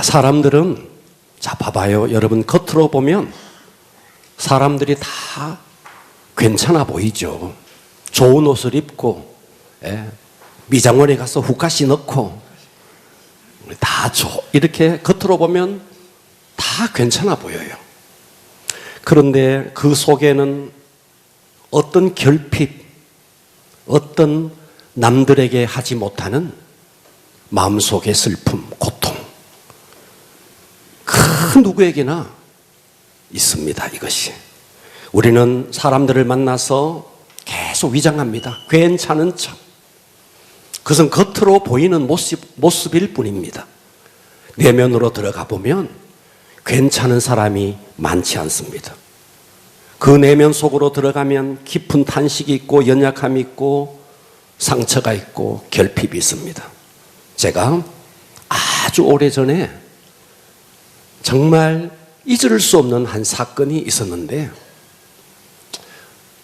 사람들은, 자, 봐봐요. 여러분, 겉으로 보면 사람들이 다 괜찮아 보이죠. 좋은 옷을 입고, 미장원에 가서 후카시 넣고, 이렇게 겉으로 보면 다 괜찮아 보여요. 그런데 그 속에는 어떤 결핍, 어떤 남들에게 하지 못하는 마음속의 슬픔, 고통, 그 누구에게나 있습니다. 이것이 우리는 사람들을 만나서 계속 위장합니다. 괜찮은 척. 그것은 겉으로 보이는 모습일 뿐입니다. 내면으로 들어가 보면 괜찮은 사람이 많지 않습니다. 그 내면 속으로 들어가면 깊은 탄식이 있고 연약함이 있고 상처가 있고 결핍이 있습니다. 제가 아주 오래전에 정말 잊을 수 없는 한 사건이 있었는데,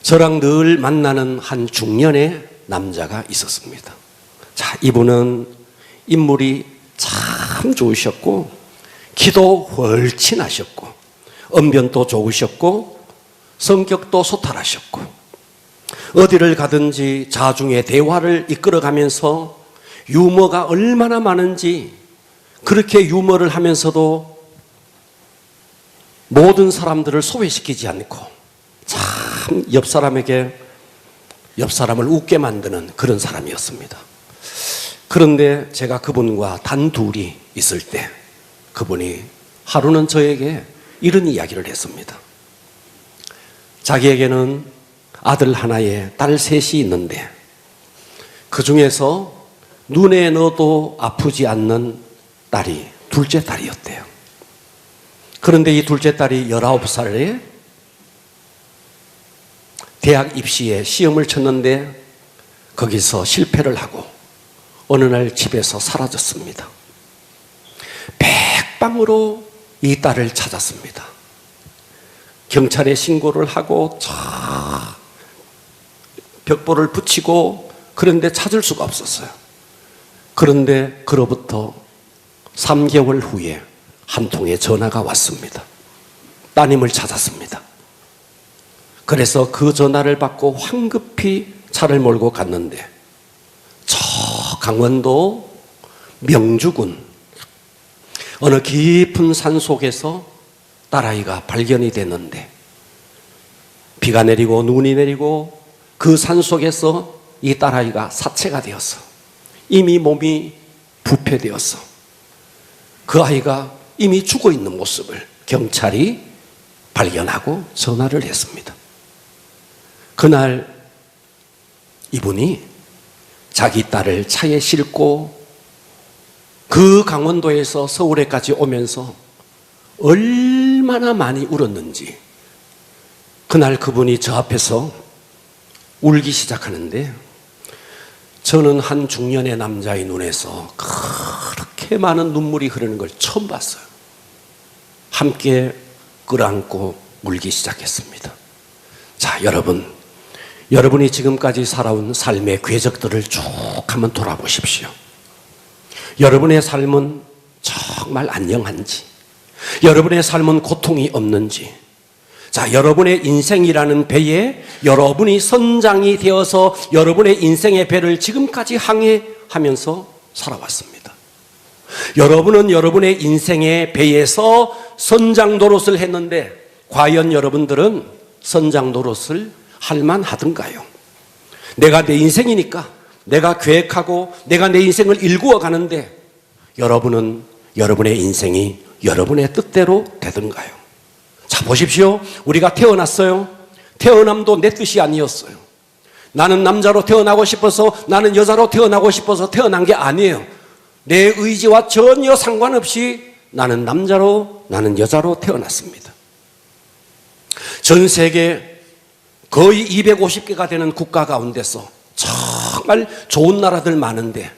저랑 늘 만나는 한 중년의 남자가 있었습니다. 자, 이분은 인물이 참 좋으셨고 기도 훨씬 하셨고 언변도 좋으셨고 성격도 소탈하셨고 어디를 가든지 자중의 대화를 이끌어가면서 유머가 얼마나 많은지, 그렇게 유머를 하면서도 모든 사람들을 소외시키지 않고 참 옆 사람을 웃게 만드는 그런 사람이었습니다. 그런데 제가 그분과 단둘이 있을 때 그분이 하루는 저에게 이런 이야기를 했습니다. 자기에게는 아들 하나에 딸 셋이 있는데 그 중에서 눈에 넣어도 아프지 않는 딸이 둘째 딸이었대요. 그런데 이 둘째 딸이 19살에 대학 입시에 시험을 쳤는데 거기서 실패를 하고 어느 날 집에서 사라졌습니다. 백방으로 이 딸을 찾았습니다. 경찰에 신고를 하고 벽보를 붙이고, 그런데 찾을 수가 없었어요. 그런데 그로부터 3개월 후에 한 통의 전화가 왔습니다. 따님을 찾았습니다. 그래서 그 전화를 받고 황급히 차를 몰고 갔는데 저 강원도 명주군 어느 깊은 산 속에서 딸아이가 발견이 됐는데, 비가 내리고 눈이 내리고 그 산 속에서 이 딸아이가 사체가 되었어. 이미 몸이 부패되었어. 그 아이가 이미 죽어 있는 모습을 경찰이 발견하고 전화를 했습니다. 그날 이분이 자기 딸을 차에 싣고 그 강원도에서 서울에까지 오면서 얼마나 많이 울었는지, 그날 그분이 저 앞에서 울기 시작하는데 저는 한 중년의 남자의 눈에서 그렇게 많은 눈물이 흐르는 걸 처음 봤어요. 함께 끌어안고 울기 시작했습니다. 자, 여러분이 지금까지 살아온 삶의 궤적들을 쭉 한번 돌아보십시오. 여러분의 삶은 정말 안녕한지, 여러분의 삶은 고통이 없는지, 자, 여러분의 인생이라는 배에 여러분이 선장이 되어서 여러분의 인생의 배를 지금까지 항해하면서 살아왔습니다. 여러분은 여러분의 인생의 배에서 선장 노릇을 했는데 과연 여러분들은 선장 노릇을 할 만하던가요? 내가 내 인생이니까 내가 계획하고 내가 내 인생을 일구어 가는데 여러분은 여러분의 인생이 여러분의 뜻대로 되던가요? 자, 보십시오. 우리가 태어났어요. 태어남도 내 뜻이 아니었어요. 나는 남자로 태어나고 싶어서, 나는 여자로 태어나고 싶어서 태어난 게 아니에요. 내 의지와 전혀 상관없이 나는 남자로, 나는 여자로 태어났습니다. 전 세계 거의 250개가 되는 국가 가운데서 정말 좋은 나라들 많은데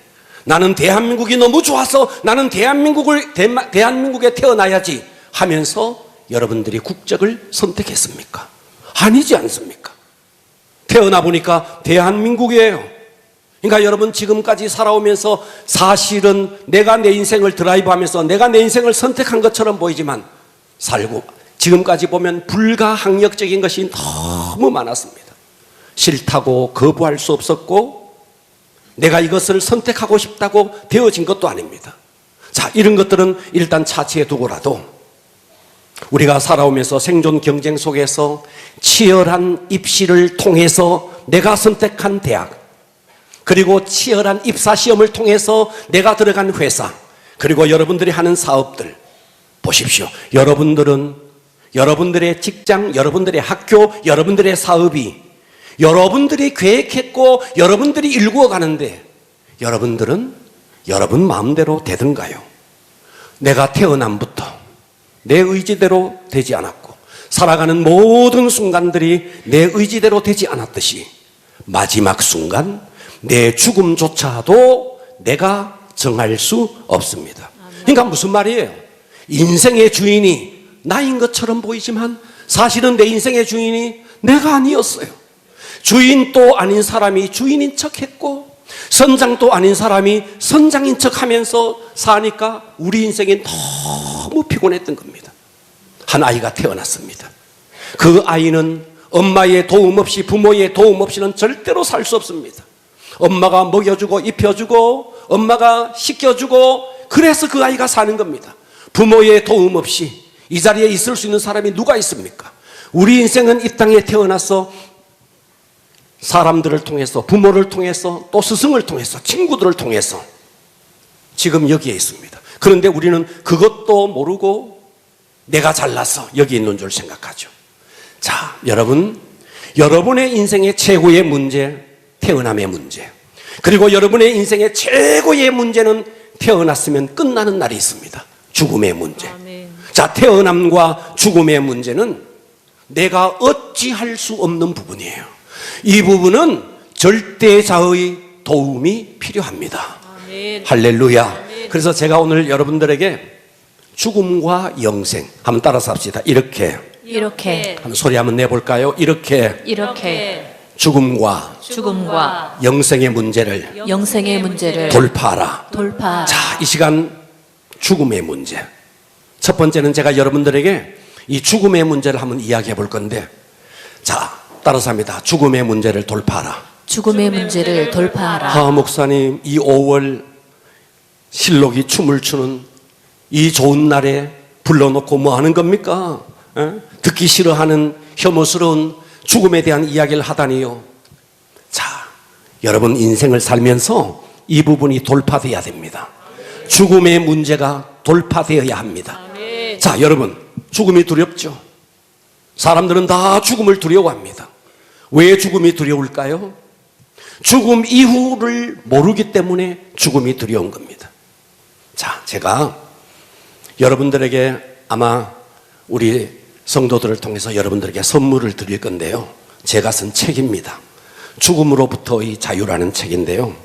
나는 대한민국이 너무 좋아서 나는 대한민국에 태어나야지 하면서 여러분들이 국적을 선택했습니까? 아니지 않습니까? 태어나 보니까 대한민국이에요. 그러니까 여러분 지금까지 살아오면서 사실은 내가 내 인생을 드라이브하면서 내가 내 인생을 선택한 것처럼 보이지만 살고 지금까지 보면 불가항력적인 것이 너무 많았습니다. 싫다고 거부할 수 없었고 내가 이것을 선택하고 싶다고 되어진 것도 아닙니다. 자, 이런 것들은 일단 차치해 두고라도 우리가 살아오면서 생존 경쟁 속에서 치열한 입시를 통해서 내가 선택한 대학, 그리고 치열한 입사시험을 통해서 내가 들어간 회사, 그리고 여러분들이 하는 사업들 보십시오. 여러분들은 여러분들의 직장, 여러분들의 학교, 여러분들의 사업이 여러분들이 계획했고 여러분들이 일구어 가는데 여러분들은 여러분 마음대로 되든가요? 내가 태어남부터 내 의지대로 되지 않았고 살아가는 모든 순간들이 내 의지대로 되지 않았듯이 마지막 순간 내 죽음조차도 내가 정할 수 없습니다. 그러니까 무슨 말이에요? 인생의 주인이 나인 것처럼 보이지만 사실은 내 인생의 주인이 내가 아니었어요. 주인도 아닌 사람이 주인인 척했고 선장도 아닌 사람이 선장인 척하면서 사니까 우리 인생이 너무 피곤했던 겁니다. 한 아이가 태어났습니다. 그 아이는 엄마의 도움 없이, 부모의 도움 없이는 절대로 살 수 없습니다. 엄마가 먹여주고 입혀주고 엄마가 씻겨주고 그래서 그 아이가 사는 겁니다. 부모의 도움 없이 이 자리에 있을 수 있는 사람이 누가 있습니까? 우리 인생은 이 땅에 태어나서 사람들을 통해서, 부모를 통해서, 또 스승을 통해서, 친구들을 통해서 지금 여기에 있습니다. 그런데 우리는 그것도 모르고 내가 잘나서 여기 있는 줄 생각하죠. 자, 여러분, 여러분의 인생의 최고의 문제, 태어남의 문제, 그리고 여러분의 인생의 최고의 문제는 태어났으면 끝나는 날이 있습니다. 죽음의 문제. 자, 태어남과 죽음의 문제는 내가 어찌할 수 없는 부분이에요. 이 부분은 절대자의 도움이 필요합니다. 아멘. 할렐루야. 아멘. 그래서 제가 오늘 여러분들에게 죽음과 영생 한번 따라서 합시다. 이렇게 한번 소리 한번 내볼까요? 이렇게 죽음과 영생의 문제를 돌파하라. 자, 이 시간 죽음의 문제. 첫 번째는 제가 여러분들에게 이 죽음의 문제를 한번 이야기해 볼 건데, 자, 따라서 합니다. 죽음의 문제를 돌파하라. 목사님, 이 5월 실록이 춤을 추는 이 좋은 날에 불러놓고 뭐 하는 겁니까? 듣기 싫어하는 혐오스러운 죽음에 대한 이야기를 하다니요. 자, 여러분 인생을 살면서 이 부분이 돌파되어야 됩니다. 죽음의 문제가 돌파되어야 합니다. 자, 여러분, 죽음이 두렵죠? 사람들은 다 죽음을 두려워합니다. 왜 죽음이 두려울까요? 죽음 이후를 모르기 때문에 죽음이 두려운 겁니다. 자, 제가 여러분들에게 아마 우리 성도들을 통해서 여러분들에게 선물을 드릴 건데요. 제가 쓴 책입니다. 죽음으로부터의 자유라는 책인데요.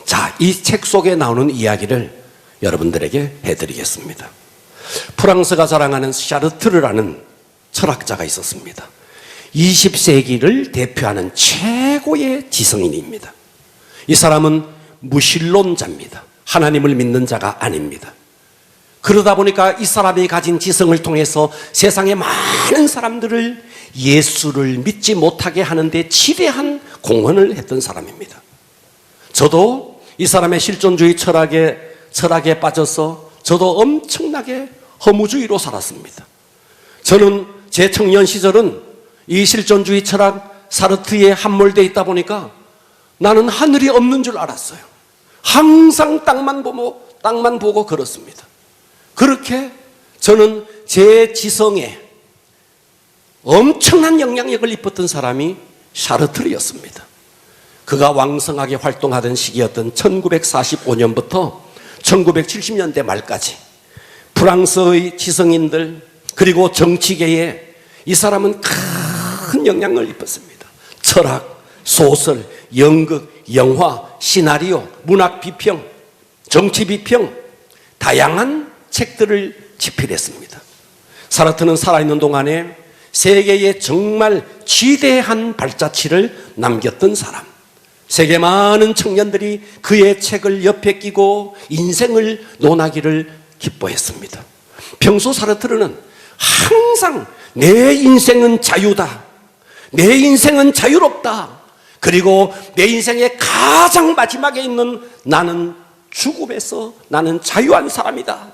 자, 이 책 속에 나오는 이야기를 여러분들에게 해드리겠습니다. 프랑스가 자랑하는 샤르트르라는 철학자가 있었습니다. 20세기를 대표하는 최고의 지성인입니다. 이 사람은 무신론자입니다. 하나님을 믿는 자가 아닙니다. 그러다 보니까 이 사람이 가진 지성을 통해서 세상의 많은 사람들을 예수를 믿지 못하게 하는데 지대한 공헌을 했던 사람입니다. 저도 이 사람의 실존주의 철학에 빠져서 저도 엄청나게 허무주의로 살았습니다. 저는 제 청년 시절은 이 실존주의 철학 사르트에 함몰되어 있다 보니까 나는 하늘이 없는 줄 알았어요. 항상 땅만 보고 걸었습니다. 그렇게 저는 제 지성에 엄청난 영향력을 입었던 사람이 샤르트르였습니다. 그가 왕성하게 활동하던 시기였던 1945년부터 1970년대 말까지 프랑스의 지성인들 그리고 정치계에 이 사람은 큰 영향을 입었습니다. 철학, 소설, 연극, 영화, 시나리오, 문학 비평, 정치 비평, 다양한 책들을 집필했습니다. 사르트는 살아있는 동안에 세계에 정말 지대한 발자취를 남겼던 사람, 세계 많은 청년들이 그의 책을 옆에 끼고 인생을 논하기를 기뻐했습니다. 평소 사르트르는 항상 내 인생은 자유다, 내 인생은 자유롭다, 그리고 내 인생의 가장 마지막에 있는 나는 죽음에서 나는 자유한 사람이다.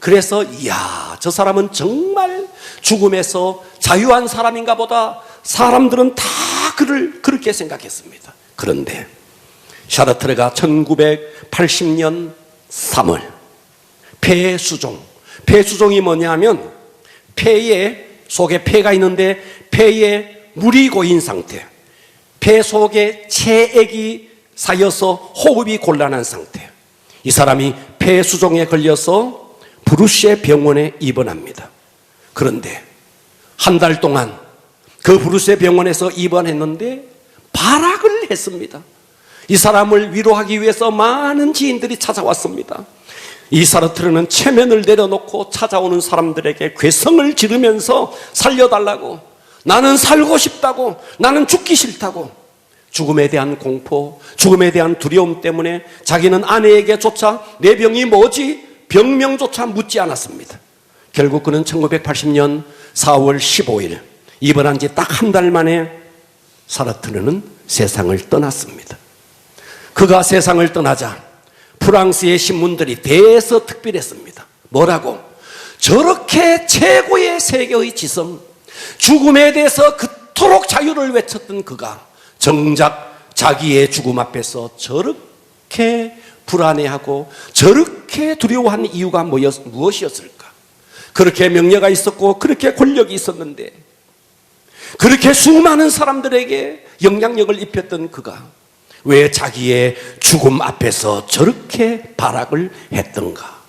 그래서 이야, 저 사람은 정말 죽음에서 자유한 사람인가 보다. 사람들은 다 그를 그렇게 생각했습니다. 그런데 샤르트르가 1980년 3월 폐수종이 뭐냐면 폐에 속에 폐가 있는데 폐에 물이 고인 상태, 폐 속에 체액이 쌓여서 호흡이 곤란한 상태. 이 사람이 폐수종에 걸려서 브루시에 병원에 입원합니다. 그런데 한 달 동안 그 브루시에 병원에서 입원했는데 발악을 했습니다. 이 사람을 위로하기 위해서 많은 지인들이 찾아왔습니다. 이 사르트르는 체면을 내려놓고 찾아오는 사람들에게 괴성을 지르면서 살려달라고, 나는 살고 싶다고, 나는 죽기 싫다고, 죽음에 대한 공포, 죽음에 대한 두려움 때문에 자기는 아내에게조차 내 병이 뭐지? 병명조차 묻지 않았습니다. 결국 그는 1980년 4월 15일 입원한 지 딱 한 달 만에 사르트르는 세상을 떠났습니다. 그가 세상을 떠나자 프랑스의 신문들이 대서특필했습니다. 뭐라고? 저렇게 최고의 세계의 지성, 죽음에 대해서 그토록 자유를 외쳤던 그가 정작 자기의 죽음 앞에서 저렇게 불안해하고 저렇게 두려워하는 이유가 무엇이었을까? 그렇게 명예가 있었고 그렇게 권력이 있었는데, 그렇게 수많은 사람들에게 영향력을 입혔던 그가 왜 자기의 죽음 앞에서 저렇게 발악을 했던가?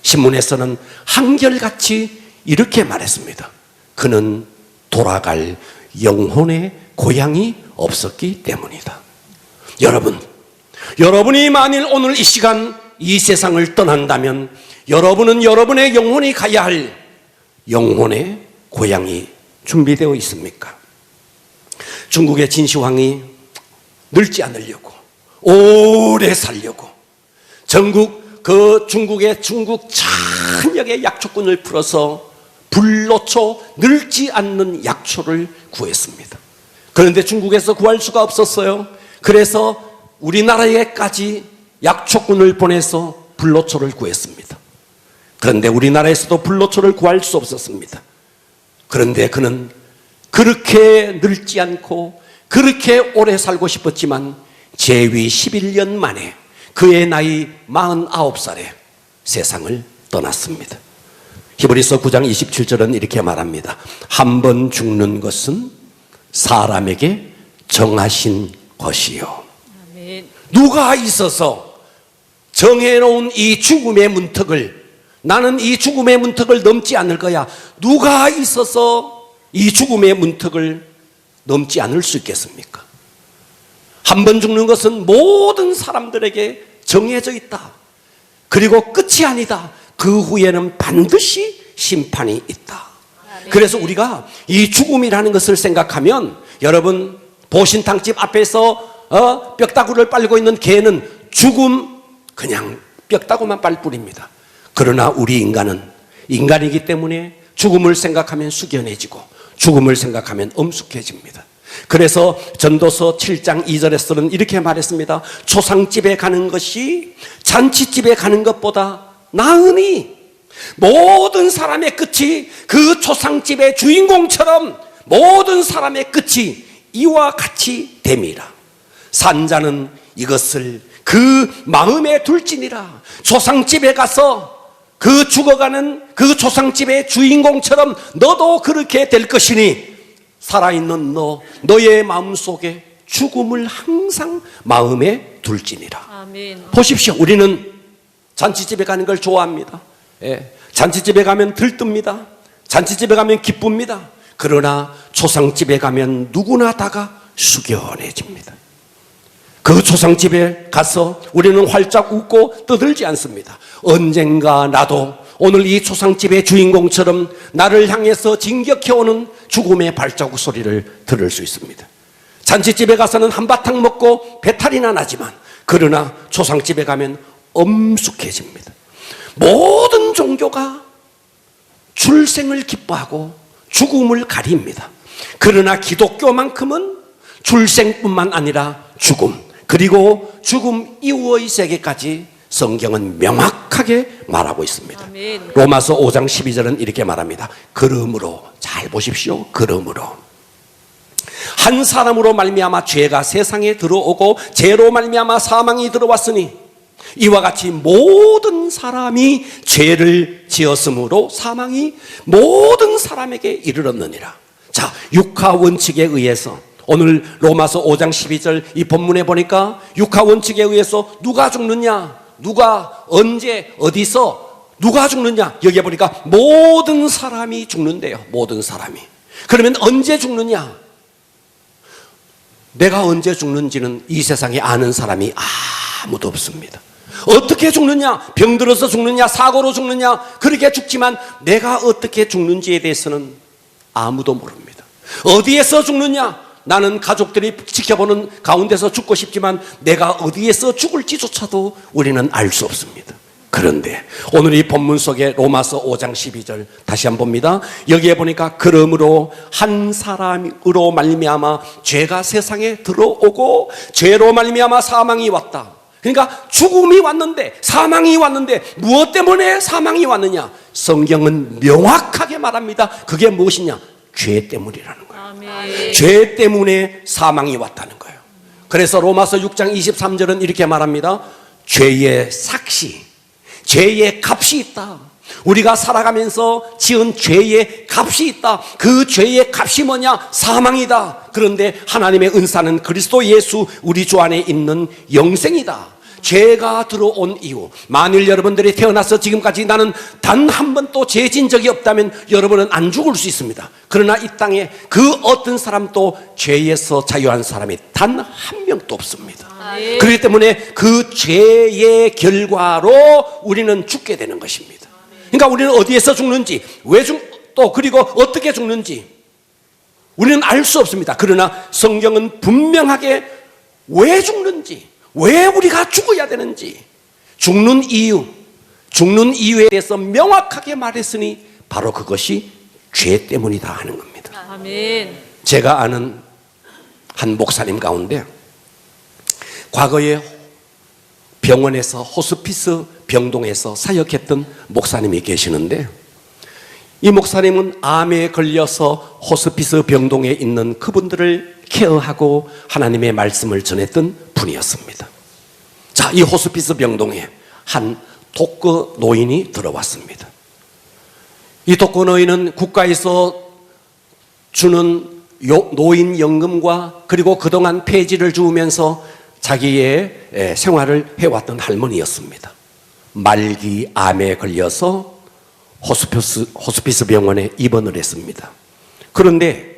신문에서는 한결같이 이렇게 말했습니다. 그는 돌아갈 영혼의 고향이 없었기 때문이다. 여러분이 만일 오늘 이 시간 이 세상을 떠난다면 여러분은 여러분의 영혼이 가야 할 영혼의 고향이 준비되어 있습니까? 중국의 진시황이 늙지 않으려고, 오래 살려고 중국의 중국 전역의 약초꾼을 풀어서 불로초, 늙지 않는 약초를 구했습니다. 그런데 중국에서 구할 수가 없었어요. 그래서 우리나라에까지 약초꾼을 보내서 불로초를 구했습니다. 그런데 우리나라에서도 불로초를 구할 수 없었습니다. 그런데 그는 그렇게 늙지 않고 그렇게 오래 살고 싶었지만 재위 11년 만에 그의 나이 49살에 세상을 떠났습니다. 히브리서 9장 27절은 이렇게 말합니다. 한 번 죽는 것은 사람에게 정하신 것이요. 누가 있어서 정해놓은 이 죽음의 문턱을, 나는 이 죽음의 문턱을 넘지 않을 거야, 누가 있어서 이 죽음의 문턱을 넘지 않을 수 있겠습니까? 한 번 죽는 것은 모든 사람들에게 정해져 있다. 그리고 끝이 아니다. 그 후에는 반드시 심판이 있다. 그래서 우리가 이 죽음이라는 것을 생각하면, 여러분 보신탕집 앞에서 뼈다구를 빨고 있는 개는 죽음, 그냥 뼈다구만 빨 뿐입니다. 그러나 우리 인간은 인간이기 때문에 죽음을 생각하면 숙연해지고 죽음을 생각하면 엄숙해집니다. 그래서 전도서 7장 2절에서는 이렇게 말했습니다. 초상집에 가는 것이 잔치집에 가는 것보다 나으니 모든 사람의 끝이 그 초상집의 주인공처럼 모든 사람의 끝이 이와 같이 됨이라. 산자는 이것을 그 마음에 둘지니라. 초상집에 가서 그 죽어가는 그 초상집의 주인공처럼 너도 그렇게 될 것이니 살아있는 너의 마음속에 죽음을 항상 마음에 둘지니라. 아멘. 보십시오. 우리는 잔치집에 가는 걸 좋아합니다. 잔치집에 가면 들뜹니다. 잔치집에 가면 기쁩니다. 그러나 초상집에 가면 누구나 다가 숙연해집니다. 그 초상집에 가서 우리는 활짝 웃고 떠들지 않습니다. 언젠가 나도 오늘 이 초상집의 주인공처럼 나를 향해서 진격해오는 죽음의 발자국 소리를 들을 수 있습니다. 잔치집에 가서는 한바탕 먹고 배탈이나 나지만 그러나 초상집에 가면 엄숙해집니다. 모든 종교가 출생을 기뻐하고 죽음을 가립니다. 그러나 기독교만큼은 출생뿐만 아니라 죽음, 그리고 죽음 이후의 세계까지 성경은 명확하게 말하고 있습니다. 아멘. 로마서 5장 12절은 이렇게 말합니다. 그러므로, 잘 보십시오. 그러므로 한 사람으로 말미암아 죄가 세상에 들어오고 죄로 말미암아 사망이 들어왔으니 이와 같이 모든 사람이 죄를 지었으므로 사망이 모든 사람에게 이르렀느니라. 자, 육하 원칙에 의해서 오늘 로마서 5장 12절 이 본문에 보니까 육하 원칙에 의해서 누가 죽느냐, 누가 언제 어디서 누가 죽느냐, 여기에 보니까 모든 사람이 죽는데요. 모든 사람이. 그러면 언제 죽느냐? 내가 언제 죽는지는 이 세상에 아는 사람이 아무도 없습니다. 어떻게 죽느냐, 병들어서 죽느냐, 사고로 죽느냐, 그렇게 죽지만 내가 어떻게 죽는지에 대해서는 아무도 모릅니다. 어디에서 죽느냐, 나는 가족들이 지켜보는 가운데서 죽고 싶지만 내가 어디에서 죽을지조차도 우리는 알 수 없습니다. 그런데 오늘 이 본문 속에 로마서 5장 12절 다시 한번 봅니다. 여기에 보니까 그러므로 한 사람으로 말미암아 죄가 세상에 들어오고 죄로 말미암아 사망이 왔다. 그러니까 죽음이 왔는데, 사망이 왔는데 무엇 때문에 사망이 왔느냐? 성경은 명확하게 말합니다. 그게 무엇이냐? 죄 때문이라는 거예요. 아멘. 죄 때문에 사망이 왔다는 거예요. 그래서 로마서 6장 23절은 이렇게 말합니다. 죄의 삭시, 죄의 값이 있다. 우리가 살아가면서 지은 죄의 값이 있다. 그 죄의 값이 뭐냐? 사망이다. 그런데 하나님의 은사는 그리스도 예수 우리 주 안에 있는 영생이다. 죄가 들어온 이후, 만일 여러분들이 태어나서 지금까지 나는 단 한 번도 죄 진 적이 없다면 여러분은 안 죽을 수 있습니다. 그러나 이 땅에 그 어떤 사람도 죄에서 자유한 사람이 단 한 명도 없습니다. 아멘. 그렇기 때문에 그 죄의 결과로 우리는 죽게 되는 것입니다. 그러니까 우리는 어디에서 죽는지, 또 그리고 어떻게 죽는지 우리는 알 수 없습니다. 그러나 성경은 분명하게 왜 죽는지, 왜 우리가 죽어야 되는지, 죽는 이유에 대해서 명확하게 말했으니 바로 그것이 죄 때문이다 하는 겁니다. 아멘. 제가 아는 한 목사님 가운데 과거에 병원에서 호스피스 병동에서 사역했던 목사님이 계시는데, 이 목사님은 암에 걸려서 호스피스 병동에 있는 그분들을 케어하고 하나님의 말씀을 전했던 분이었습니다. 자, 이 호스피스 병동에 한 독거 노인이 들어왔습니다. 이 독거 노인은 국가에서 주는 노인연금과 그리고 그동안 폐지를 주우면서 자기의 생활을 해왔던 할머니였습니다. 말기 암에 걸려서 호스피스 병원에 입원을 했습니다. 그런데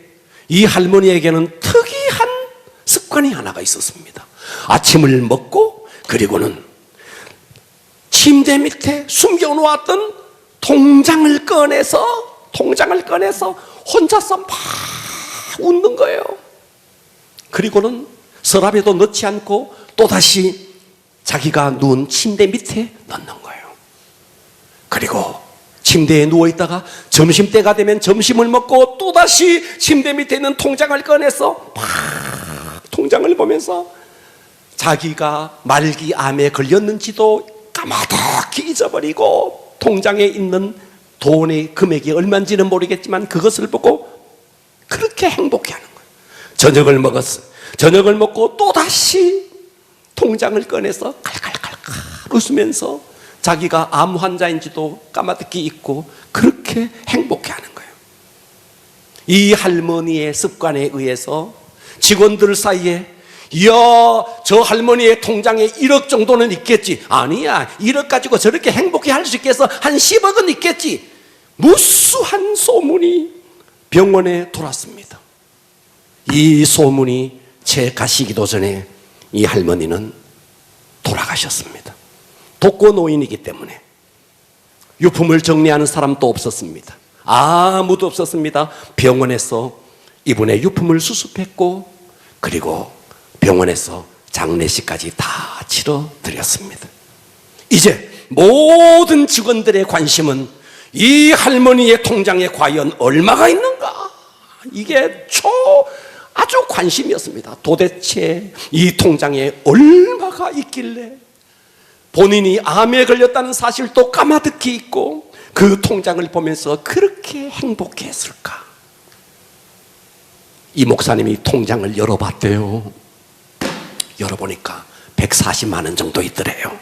이 할머니에게는 특이한 습관이 하나가 있었습니다. 아침을 먹고 그리고는 침대 밑에 숨겨놓았던 통장을 꺼내서 혼자서 막 웃는 거예요. 그리고는 서랍에도 넣지 않고 또다시 자기가 누운 침대 밑에 넣는 거예요. 그리고 침대에 누워있다가 점심때가 되면 점심을 먹고 또다시 침대 밑에 있는 통장을 꺼내서 막 통장을 보면서 자기가 말기 암에 걸렸는지도 까마득히 잊어버리고 통장에 있는 돈의 금액이 얼마인지는 모르겠지만 그것을 보고 그렇게 행복해하는 거예요. 저녁을 먹고 또다시 통장을 꺼내서 칼칼칼칼 웃으면서 자기가 암 환자인지도 까마득히 잊고 그렇게 행복해하는 거예요. 이 할머니의 습관에 의해서 직원들 사이에 이야, 저 할머니의 통장에 1억 정도는 있겠지. 아니야, 1억 가지고 저렇게 행복해 할 수 있겠어? 한 10억은 있겠지. 무수한 소문이 병원에 돌았습니다. 이 소문이 채 가시기도 전에 이 할머니는 돌아가셨습니다. 독거 노인이기 때문에 유품을 정리하는 사람도 없었습니다. 아무도 없었습니다. 병원에서 이분의 유품을 수습했고 그리고 병원에서 장례식까지 다 치러드렸습니다. 이제 모든 직원들의 관심은 이 할머니의 통장에 과연 얼마가 있는가? 이게 아주 관심이었습니다. 도대체 이 통장에 얼마가 있길래 본인이 암에 걸렸다는 사실도 까마득히 잊고 그 통장을 보면서 그렇게 행복했을까? 이 목사님이 통장을 열어봤대요. 열어보니까 140만 원 정도 있더래요.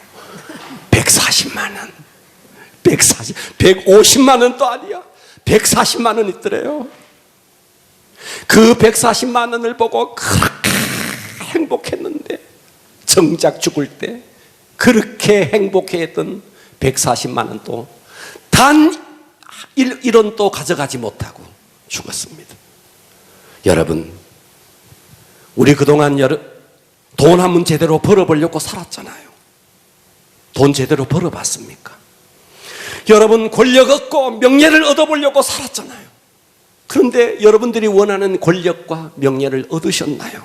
140만 원. 150만 원도 아니야. 140만 원 있더래요. 그 140만 원을 보고 그렇게 행복했는데 정작 죽을 때 그렇게 행복해했던 140만 원도 단 1원도 가져가지 못하고 죽었습니다. 여러분, 우리 그동안 돈 한 번 제대로 벌어보려고 살았잖아요. 돈 제대로 벌어봤습니까? 여러분, 권력 얻고 명예를 얻어보려고 살았잖아요. 그런데 여러분들이 원하는 권력과 명예를 얻으셨나요?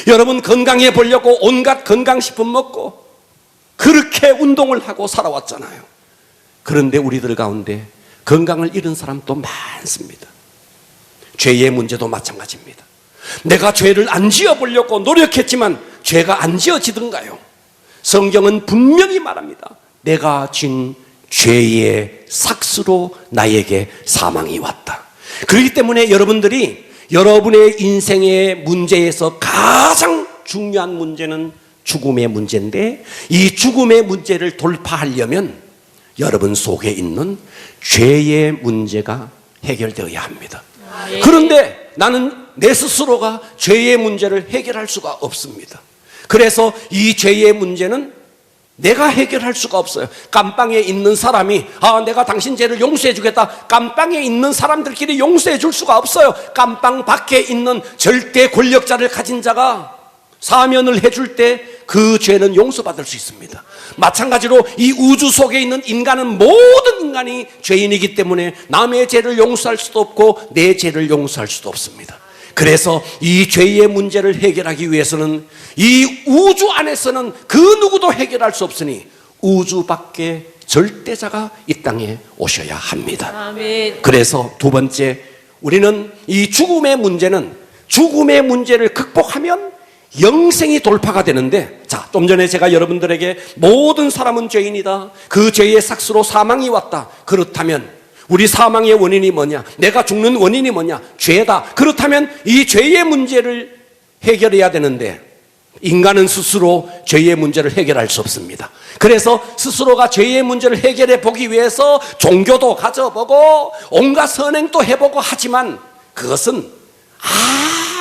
여러분, 건강해 보려고 온갖 건강식품 먹고 그렇게 운동을 하고 살아왔잖아요. 그런데 우리들 가운데 건강을 잃은 사람도 많습니다. 죄의 문제도 마찬가지입니다. 내가 죄를 안 지어보려고 노력했지만 죄가 안 지어지던가요? 성경은 분명히 말합니다. 내가 진 죄의 삭스로 나에게 사망이 왔다. 그렇기 때문에 여러분들이 여러분의 인생의 문제에서 가장 중요한 문제는 죽음의 문제인데, 이 죽음의 문제를 돌파하려면 여러분 속에 있는 죄의 문제가 해결되어야 합니다. 그런데 나는 내 스스로가 죄의 문제를 해결할 수가 없습니다. 그래서 이 죄의 문제는 내가 해결할 수가 없어요. 감방에 있는 사람이 내가 당신 죄를 용서해 주겠다. 감방에 있는 사람들끼리 용서해 줄 수가 없어요. 감방 밖에 있는 절대 권력자를 가진 자가 사면을 해줄 때 그 죄는 용서받을 수 있습니다. 마찬가지로 이 우주 속에 있는 인간은, 모든 인간이 죄인이기 때문에 남의 죄를 용서할 수도 없고 내 죄를 용서할 수도 없습니다. 그래서 이 죄의 문제를 해결하기 위해서는 이 우주 안에서는 그 누구도 해결할 수 없으니 우주 밖에 절대자가 이 땅에 오셔야 합니다. 아멘. 그래서 두 번째, 우리는 이 죽음의 문제를 극복하면 영생이 돌파가 되는데, 좀 전에 제가 여러분들에게 모든 사람은 죄인이다, 그 죄의 삭스로 사망이 왔다. 그렇다면 우리 사망의 원인이 뭐냐? 내가 죽는 원인이 뭐냐? 죄다. 그렇다면 이 죄의 문제를 해결해야 되는데 인간은 스스로 죄의 문제를 해결할 수 없습니다. 그래서 스스로가 죄의 문제를 해결해 보기 위해서 종교도 가져보고 온갖 선행도 해보고 하지만 그것은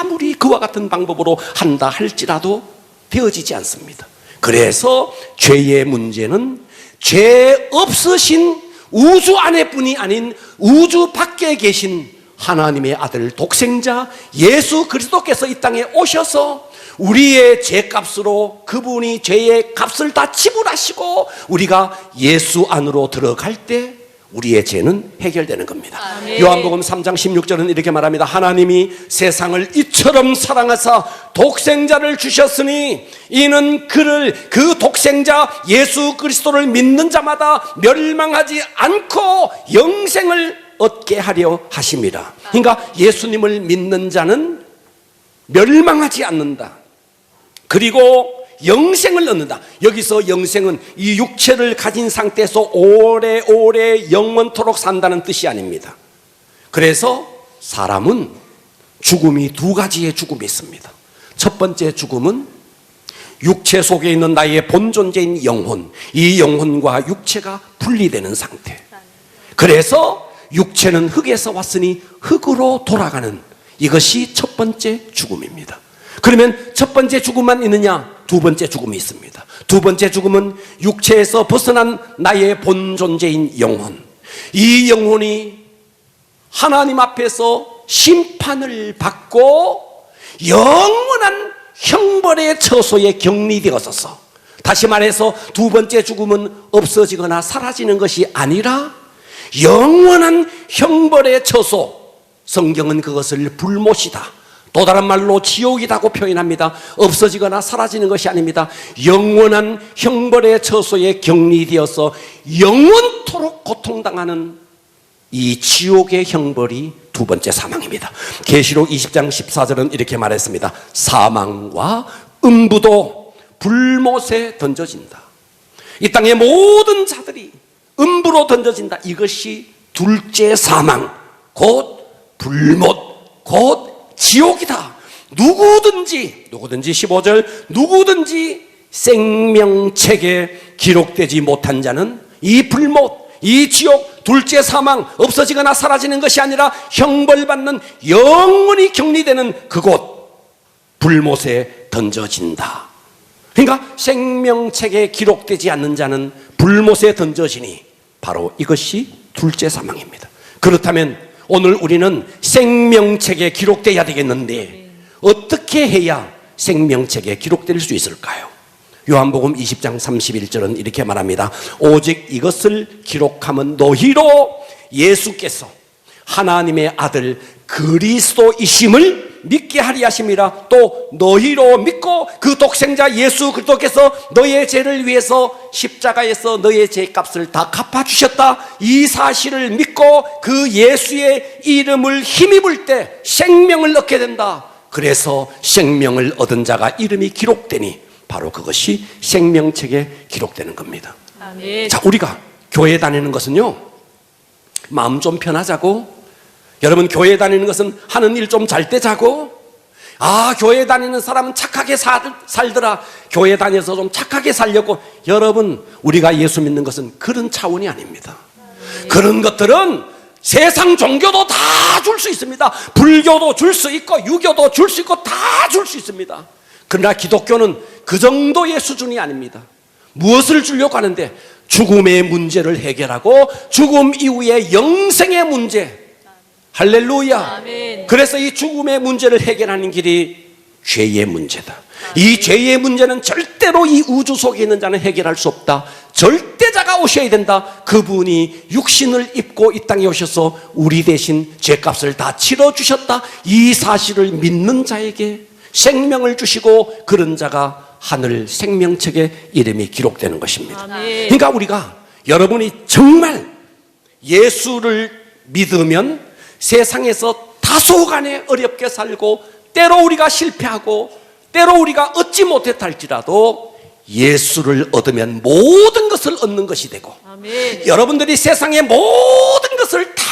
아무리 그와 같은 방법으로 한다 할지라도 되어지지 않습니다. 그래서 죄의 문제는 죄 없으신 우주 안에뿐이 아닌 우주 밖에 계신 하나님의 아들 독생자 예수 그리스도께서 이 땅에 오셔서 우리의 죄값으로 그분이 죄의 값을 다 지불하시고 우리가 예수 안으로 들어갈 때 우리의 죄는 해결되는 겁니다. 아멘. 요한복음 3장 16절은 이렇게 말합니다. 하나님이 세상을 이처럼 사랑하사 독생자를 주셨으니 이는 그 독생자 예수 그리스도를 믿는 자마다 멸망하지 않고 영생을 얻게 하려 하심이라. 그러니까 예수님을 믿는 자는 멸망하지 않는다. 그리고 영생을 얻는다. 여기서 영생은 이 육체를 가진 상태에서 오래오래 영원토록 산다는 뜻이 아닙니다. 그래서 사람은 죽음이 두 가지의 죽음이 있습니다. 첫 번째 죽음은 육체 속에 있는 나의 본존재인 영혼, 이 영혼과 육체가 분리되는 상태. 그래서 육체는 흙에서 왔으니 흙으로 돌아가는, 이것이 첫 번째 죽음입니다. 그러면 첫 번째 죽음만 있느냐? 두 번째 죽음이 있습니다. 두 번째 죽음은 육체에서 벗어난 나의 본존재인 영혼, 이 영혼이 하나님 앞에서 심판을 받고 영원한 형벌의 처소에 격리되었어서, 다시 말해서 두 번째 죽음은 없어지거나 사라지는 것이 아니라 영원한 형벌의 처소, 성경은 그것을 불못이다, 또 다른 말로 지옥이라고 표현합니다. 없어지거나 사라지는 것이 아닙니다. 영원한 형벌의 처소에 격리되어서 영원토록 고통당하는 이 지옥의 형벌이 두 번째 사망입니다. 계시록 20장 14절은 이렇게 말했습니다. 사망과 음부도 불못에 던져진다. 이 땅의 모든 자들이 음부로 던져진다. 이것이 둘째 사망, 곧 불못, 곧 지옥이다. 누구든지 15절 누구든지 생명책에 기록되지 못한 자는 이 불못, 이 지옥, 둘째 사망, 없어지거나 사라지는 것이 아니라 형벌받는 영원히 격리되는 그곳 불못에 던져진다. 그러니까 생명책에 기록되지 않는 자는 불못에 던져지니 바로 이것이 둘째 사망입니다. 그렇다면 오늘 우리는 생명책에 기록되어야 되겠는데 어떻게 해야 생명책에 기록될 수 있을까요? 요한복음 20장 31절은 이렇게 말합니다. 오직 이것을 기록하면 너희로 예수께서 하나님의 아들 그리스도이심을 믿게 하리 하심이라. 또 너희로 믿고 그 독생자 예수 그리스도께서 너의 죄를 위해서 십자가에서 너의 죄값을 다 갚아주셨다. 이 사실을 믿고 그 예수의 이름을 힘입을 때 생명을 얻게 된다. 그래서 생명을 얻은 자가 이름이 기록되니 바로 그것이 생명책에 기록되는 겁니다. 아멘. 자, 우리가 교회 다니는 것은요, 마음 좀 편하자고, 여러분 교회 다니는 것은 하는 일 좀 잘 때 자고, 교회 다니는 사람은 착하게 살더라, 교회 다녀서 좀 착하게 살려고. 여러분, 우리가 예수 믿는 것은 그런 차원이 아닙니다. 그런 것들은 세상 종교도 다 줄 수 있습니다. 불교도 줄 수 있고 유교도 줄 수 있고 다 줄 수 있습니다. 그러나 기독교는 그 정도의 수준이 아닙니다. 무엇을 주려고 하는데? 죽음의 문제를 해결하고 죽음 이후의 영생의 문제. 할렐루야. 아멘. 그래서 이 죽음의 문제를 해결하는 길이 죄의 문제다. 이 죄의 문제는 절대로 이 우주 속에 있는 자는 해결할 수 없다. 절대자가 오셔야 된다. 그분이 육신을 입고 이 땅에 오셔서 우리 대신 죄값을 다 치러주셨다. 이 사실을 믿는 자에게 생명을 주시고 그런 자가 하늘 생명책에 이름이 기록되는 것입니다. 아멘. 그러니까 우리가, 여러분이 정말 예수를 믿으면 세상에서 다소간에 어렵게 살고 때로 우리가 실패하고 때로 우리가 얻지 못했다 할지라도 예수를 얻으면 모든 것을 얻는 것이 되고, 아멘. 여러분들이 세상의 모든 것을 다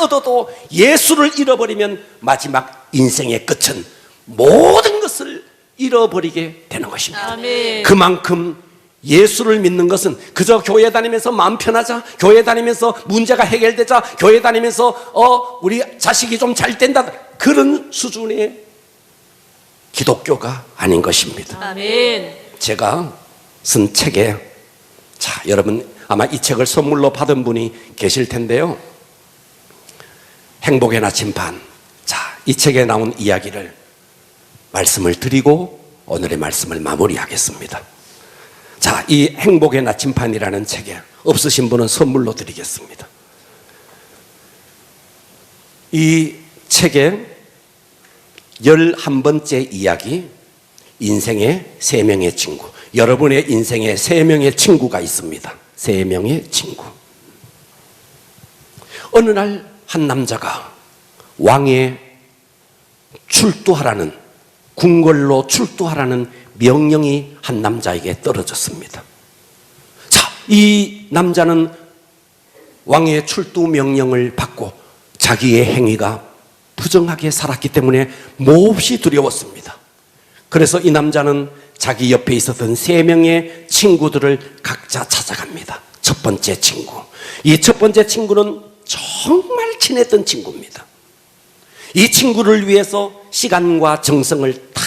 얻어도 예수를 잃어버리면 마지막 인생의 끝은 모든 것을 잃어버리게 되는 것입니다. 아멘. 그만큼 예수를 믿는 것은 그저 교회 다니면서 마음 편하자, 교회 다니면서 문제가 해결되자, 교회 다니면서 우리 자식이 좀 잘 된다, 그런 수준의 기독교가 아닌 것입니다. 아멘. 제가 쓴 책에, 자, 여러분 아마 이 책을 선물로 받은 분이 계실 텐데요, 행복의 나침반. 자, 이 책에 나온 이야기를 말씀을 드리고 오늘의 말씀을 마무리하겠습니다. 자, 이 행복의 나침반이라는 책에 없으신 분은 선물로 드리겠습니다. 이 책에 11번째 이야기, 인생의 3명의 친구. 여러분의 인생에 3명의 친구가 있습니다. 3명의 친구. 어느 날 한 남자가 왕에 출두하라는, 궁궐로 출두하라는 명령이 한 남자에게 떨어졌습니다. 자, 이 남자는 왕의 출두 명령을 받고 자기의 행위가 부정하게 살았기 때문에 몹시 두려웠습니다. 그래서 이 남자는 자기 옆에 있었던 3명의 친구들을 각자 찾아갑니다. 첫 번째 친구. 이 첫 번째 친구는 정말 친했던 친구입니다. 이 친구를 위해서 시간과 정성을 다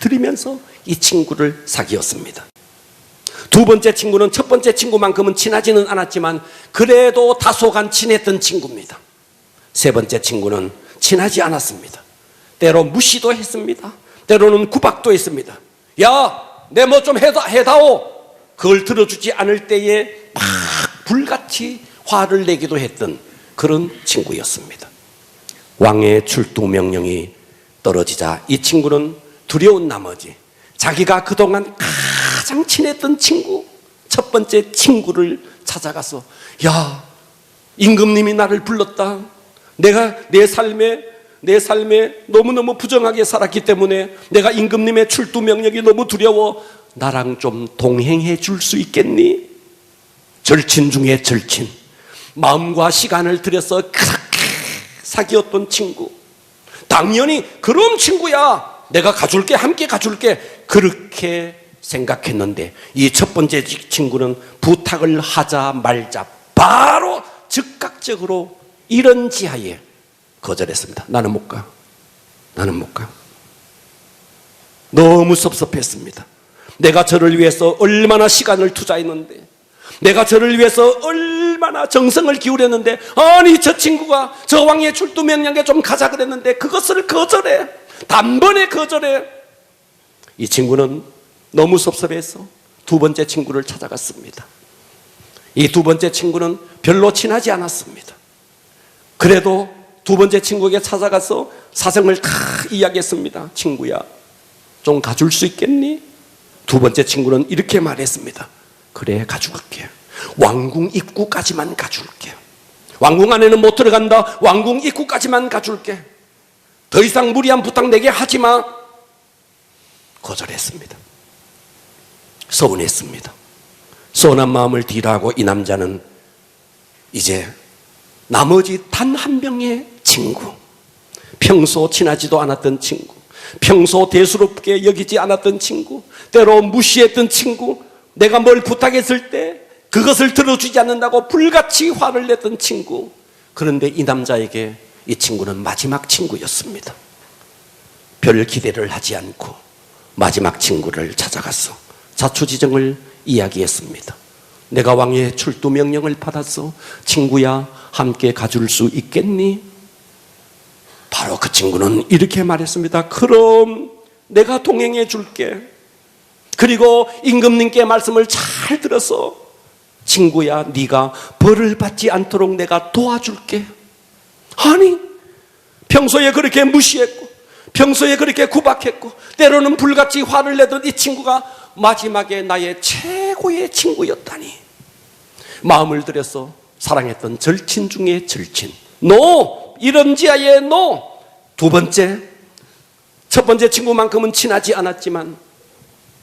들이면서 이 친구를 사귀었습니다. 두 번째 친구는 첫 번째 친구만큼은 친하지는 않았지만 그래도 다소간 친했던 친구입니다. 세 번째 친구는 친하지 않았습니다. 때로 무시도 했습니다. 때로는 구박도 했습니다. 야, 내 뭐 좀 해다오. 그걸 들어주지 않을 때에 막 불같이 화를 내기도 했던 그런 친구였습니다. 왕의 출두 명령이 떨어지자 이 친구는 두려운 나머지 자기가 그동안 가장 친했던 친구, 첫 번째 친구를 찾아가서, 야, 임금님이 나를 불렀다. 내가 내 삶에 너무너무 부정하게 살았기 때문에 내가 임금님의 출두 명령이 너무 두려워. 나랑 좀 동행해 줄 수 있겠니? 절친 중에 절친, 마음과 시간을 들여서 그렇게 사귀었던 친구. 당연히 그럼 친구야, 내가 가줄게, 함께 가줄게, 그렇게 생각했는데 이 첫 번째 친구는 부탁을 하자 말자 바로 즉각적으로 이런 지하에 거절했습니다. 나는 못 가. 나는 못 가. 너무 섭섭했습니다. 내가 저를 위해서 얼마나 시간을 투자했는데, 내가 저를 위해서 얼마나 정성을 기울였는데, 아니 저 친구가 저 왕의 출두 명령에 좀 가자 그랬는데 그것을 거절해. 단번에 거절해. 이 친구는 너무 섭섭해서 두 번째 친구를 찾아갔습니다. 이 두 번째 친구는 별로 친하지 않았습니다. 그래도 두 번째 친구에게 찾아가서 사정을 다 이야기했습니다. 친구야, 좀 가줄 수 있겠니? 두 번째 친구는 이렇게 말했습니다. 그래, 가져갈게. 왕궁 입구까지만 가줄게. 왕궁 안에는 못 들어간다. 왕궁 입구까지만 가줄게. 더 이상 무리한 부탁 내게 하지마. 거절했습니다. 서운했습니다. 서운한 마음을 뒤로하고 이 남자는 이제 나머지 단 한 명의 친구, 평소 친하지도 않았던 친구, 평소 대수롭게 여기지 않았던 친구, 때로 무시했던 친구, 내가 뭘 부탁했을 때 그것을 들어주지 않는다고 불같이 화를 냈던 친구. 그런데 이 남자에게 이 친구는 마지막 친구였습니다. 별 기대를 하지 않고 마지막 친구를 찾아가서 자초지정을 이야기했습니다. 내가 왕의 출두 명령을 받아서 친구야, 함께 가줄 수 있겠니? 바로 그 친구는 이렇게 말했습니다. 그럼 내가 동행해 줄게. 그리고 임금님께 말씀을 잘 들어서 친구야, 네가 벌을 받지 않도록 내가 도와줄게. 아니, 평소에 그렇게 무시했고 평소에 그렇게 구박했고 때로는 불같이 화를 내던 이 친구가 마지막에 나의 최고의 친구였다니. 마음을 들여서 사랑했던 절친 중에 절친. 노! 이런 지하에 노! 두 번째, 첫 번째 친구만큼은 친하지 않았지만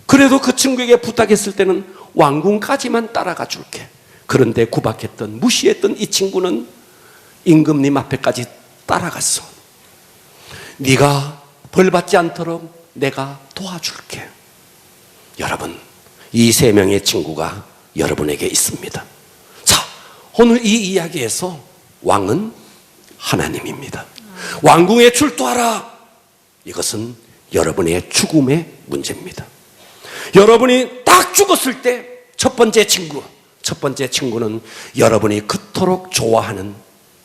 그래도 그 친구에게 부탁했을 때는 왕궁까지만 따라가 줄게. 그런데 구박했던, 무시했던 이 친구는 임금님 앞에까지 따라갔어. 네가 벌 받지 않도록 내가 도와줄게. 여러분, 이 세 명의 친구가 여러분에게 있습니다. 자, 오늘 이 이야기에서 왕은 하나님입니다. 왕궁에 출두하라. 이것은 여러분의 죽음의 문제입니다. 여러분이 딱 죽었을 때 첫 번째 친구는 여러분이 그토록 좋아하는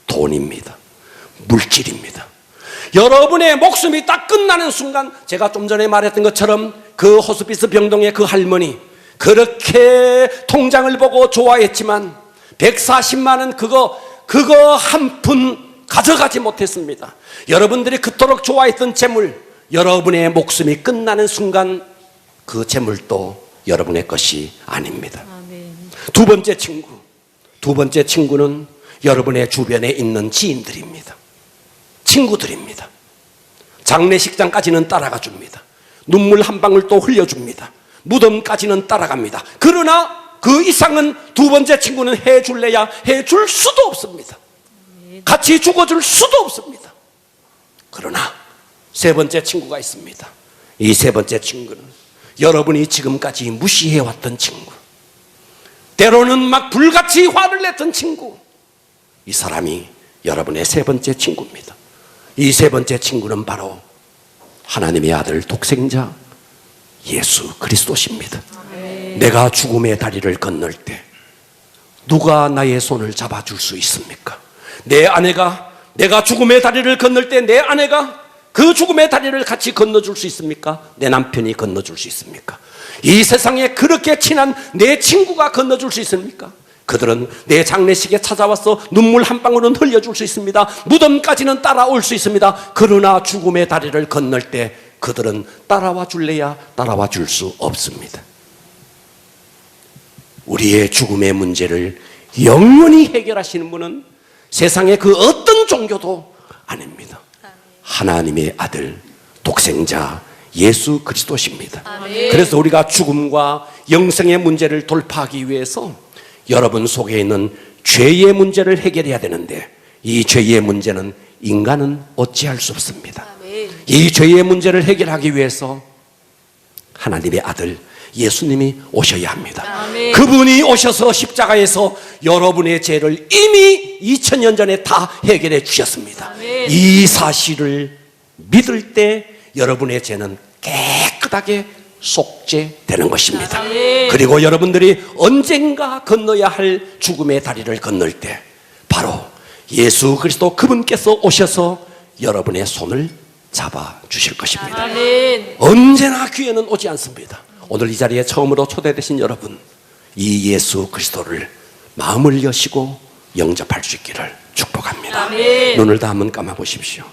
돈입니다. 물질입니다. 여러분의 목숨이 딱 끝나는 순간, 제가 좀 전에 말했던 것처럼 그 호스피스 병동의 그 할머니, 그렇게 통장을 보고 좋아했지만 140만 원 그거 한 푼 가져가지 못했습니다. 여러분들이 그토록 좋아했던 재물, 여러분의 목숨이 끝나는 순간 그 재물도 여러분의 것이 아닙니다. 아멘. 두 번째 친구는 여러분의 주변에 있는 지인들입니다. 친구들입니다. 장례식장까지는 따라가 줍니다. 눈물 한 방울 또 흘려줍니다. 무덤까지는 따라갑니다. 그러나 그 이상은 두 번째 친구는 해줄래야 해줄 수도 없습니다. 같이 죽어줄 수도 없습니다. 그러나 세 번째 친구가 있습니다. 이 세 번째 친구는 여러분이 지금까지 무시해왔던 친구, 때로는 막 불같이 화를 냈던 친구, 이 사람이 여러분의 세 번째 친구입니다. 이 세 번째 친구는 바로 하나님의 아들 독생자 예수 그리스도십니다. 내가 죽음의 다리를 건널 때 누가 나의 손을 잡아줄 수 있습니까? 내 아내가, 내가 죽음의 다리를 건널 때 내 아내가 그 죽음의 다리를 같이 건너줄 수 있습니까? 내 남편이 건너줄 수 있습니까? 이 세상에 그렇게 친한 내 친구가 건너줄 수 있습니까? 그들은 내 장례식에 찾아와서 눈물 한 방울은 흘려줄 수 있습니다. 무덤까지는 따라올 수 있습니다. 그러나 죽음의 다리를 건널 때 그들은 따라와 줄래야 따라와 줄 수 없습니다. 우리의 죽음의 문제를 영원히 해결하시는 분은 세상의 그 어떤 종교도 아닙니다. 하나님의 아들 독생자 예수 그리스도십니다. 그래서 우리가 죽음과 영생의 문제를 돌파하기 위해서 여러분 속에 있는 죄의 문제를 해결해야 되는데, 이 죄의 문제는 인간은 어찌할 수 없습니다. 이 죄의 문제를 해결하기 위해서 하나님의 아들 예수님이 오셔야 합니다. 아멘. 그분이 오셔서 십자가에서 여러분의 죄를 이미 2000년 전에 다 해결해 주셨습니다. 아멘. 이 사실을 믿을 때 여러분의 죄는 깨끗하게 속죄되는 것입니다. 아멘. 그리고 여러분들이 언젠가 건너야 할 죽음의 다리를 건널 때 바로 예수 그리스도 그분께서 오셔서 여러분의 손을 잡아 주실 것입니다. 아멘. 언제나 기회는 오지 않습니다. 오늘 이 자리에 처음으로 초대되신 여러분, 이 예수 그리스도를 마음을 여시고 영접할 수 있기를 축복합니다. 아멘. 눈을 다 한번 감아 보십시오.